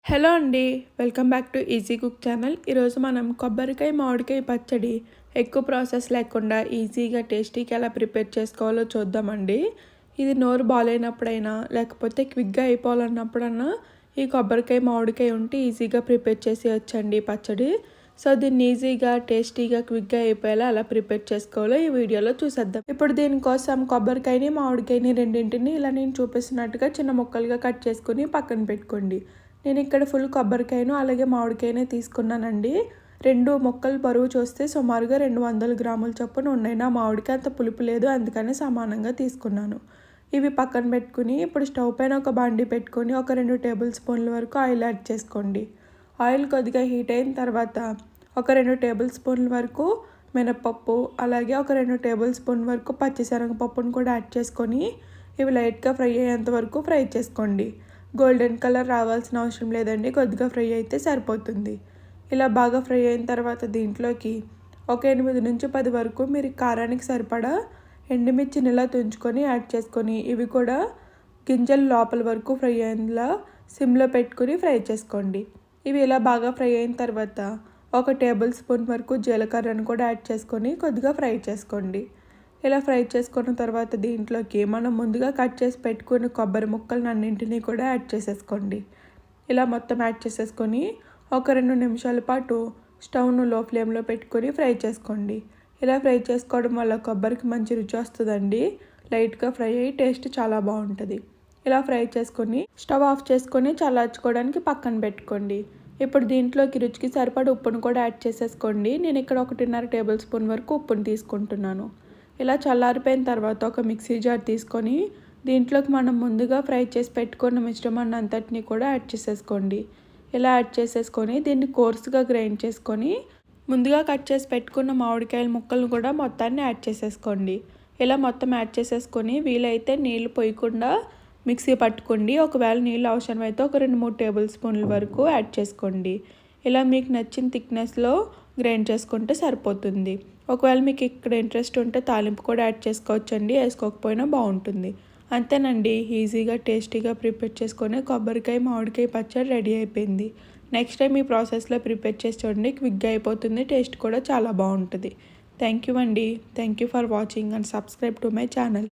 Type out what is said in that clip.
Hello అండి, welcome back to easy cook channel. ఈరోజు మనం కొబ్బరికాయ మామిడికాయ పచ్చడి ఎక్కువ ప్రాసెస్ లేకుండా ఈజీగా టేస్టీగా ఎలా ప్రిపేర్ చేసుకోవాలో చూద్దామండి. ఇది నోరు బాగాలేనప్పుడైనా లేకపోతే క్విక్గా అయిపోవాలన్నప్పుడన్నా ఈ కొబ్బరికాయ మామిడికాయ ఉంటే ఈజీగా ప్రిపేర్ చేసేయచ్చండి పచ్చడి. సో దీన్ని ఈజీగా టేస్టీగా క్విక్గా అయిపోయేలా ఎలా ప్రిపేర్ చేసుకోవాలో ఈ వీడియోలో చూసేద్దాం. ఇప్పుడు దీనికోసం కొబ్బరికాయని మామిడికాయని రెండింటిని ఇలా నేను చూపిస్తున్నట్టుగా చిన్న ముక్కలుగా కట్ చేసుకుని పక్కన పెట్టుకోండి. నేను ఇక్కడ ఫుల్ కొబ్బరికాయను అలాగే మామిడికాయనే తీసుకున్నానండి. 2 ముక్కలు బరువు చూస్తే సుమారుగా 200 గ్రాముల చొప్పున ఉన్నాయి. నా మామిడికాయ అంత పులుపు లేదు, అందుకని సమానంగా తీసుకున్నాను. ఇవి పక్కన పెట్టుకుని ఇప్పుడు స్టవ్ పైన ఒక బాండి పెట్టుకొని ఒక 2 టేబుల్ స్పూన్ల వరకు ఆయిల్ యాడ్ చేసుకోండి. ఆయిల్ కొద్దిగా హీట్ అయిన తర్వాత ఒక 2 టేబుల్ స్పూన్ల వరకు మినపప్పు అలాగే ఒక 2 టేబుల్ స్పూన్ వరకు పచ్చిశనగపప్పును కూడా యాడ్ చేసుకొని ఇవి లైట్గా ఫ్రై అయ్యేంత వరకు ఫ్రై చేసుకోండి. గోల్డెన్ కలర్ రావాల్సిన అవసరం లేదండి, కొద్దిగా ఫ్రై అయితే సరిపోతుంది. ఇలా బాగా ఫ్రై అయిన తర్వాత దీంట్లోకి ఒక 8 నుంచి 10 వరకు మీరు కారానికి సరిపడా ఎండుమిర్చిని ఇలా తుంచుకొని యాడ్ చేసుకొని ఇవి కూడా గింజలు లోపల వరకు ఫ్రై అయ్యేలా సిమ్లో పెట్టుకుని ఫ్రై చేసుకోండి. ఇవి ఇలా బాగా ఫ్రై అయిన తర్వాత ఒక టేబుల్ స్పూన్ వరకు జీలకర్రను కూడా యాడ్ చేసుకొని కొద్దిగా ఫ్రై చేసుకోండి. ఇలా ఫ్రై చేసుకున్న తర్వాత దీంట్లోకి మనం ముందుగా కట్ చేసి పెట్టుకున్న కొబ్బరి ముక్కలను అన్నింటినీ కూడా యాడ్ చేసేసుకోండి. ఇలా మొత్తం యాడ్ చేసేసుకొని ఒక 2 నిమిషాల పాటు స్టవ్ను లో ఫ్లేమ్లో పెట్టుకొని ఫ్రై చేసుకోండి. ఇలా ఫ్రై చేసుకోవడం వల్ల కొబ్బరికి మంచి రుచి వస్తుందండి. లైట్గా ఫ్రై అయ్యి టేస్ట్ చాలా బాగుంటుంది. ఇలా ఫ్రై చేసుకొని స్టవ్ ఆఫ్ చేసుకొని చల్లార్చుకోవడానికి పక్కన పెట్టుకోండి. ఇప్పుడు దీంట్లోకి రుచికి సరిపడా ఉప్పును కూడా యాడ్ చేసేసుకోండి. నేను ఇక్కడ 1.5 టేబుల్ స్పూన్ వరకు ఉప్పును తీసుకుంటున్నాను. ఇలా చల్లారిపోయిన తర్వాత ఒక మిక్సీ జార్ తీసుకొని దీంట్లోకి మనం ముందుగా ఫ్రై చేసి పెట్టుకున్న మిశ్రమాన్ని అంతటినీ కూడా యాడ్ చేసేసుకోండి. ఇలా యాడ్ చేసేసుకొని దీన్ని కోర్సుగా గ్రైండ్ చేసుకొని ముందుగా కట్ చేసి పెట్టుకున్న మామిడికాయల ముక్కలను కూడా మొత్తాన్ని యాడ్ చేసేసుకోండి. ఇలా మొత్తం యాడ్ చేసేసుకొని వీలైతే నీళ్ళు పోయకుండా మిక్సీ పట్టుకోండి. ఒకవేళ నీళ్ళు అవసరమైతే ఒక 2-3 టేబుల్ స్పూన్ల వరకు యాడ్ చేసుకోండి. ఇలా మీకు నచ్చిన థిక్నెస్లో గ్రైండ్ చేసుకుంటే సరిపోతుంది. ఒకవేళ మీకు ఇక్కడ ఇంట్రెస్ట్ ఉంటే తాలింపు కూడా యాడ్ చేసుకోవచ్చండి, వేసుకోకపోయినా బాగుంటుంది. అంతేనండి, ఈజీగా టేస్టీగా ప్రిపేర్ చేసుకొని కొబ్బరికాయ మామిడికాయ పచ్చడి రెడీ అయిపోయింది. నెక్స్ట్ టైం ఈ ప్రాసెస్లో ప్రిపేర్ చేసి చూడండి, క్విక్గా అయిపోతుంది, టేస్ట్ కూడా చాలా బాగుంటుంది. థ్యాంక్ యూ అండి. Thank you for watching and subscribe to my channel.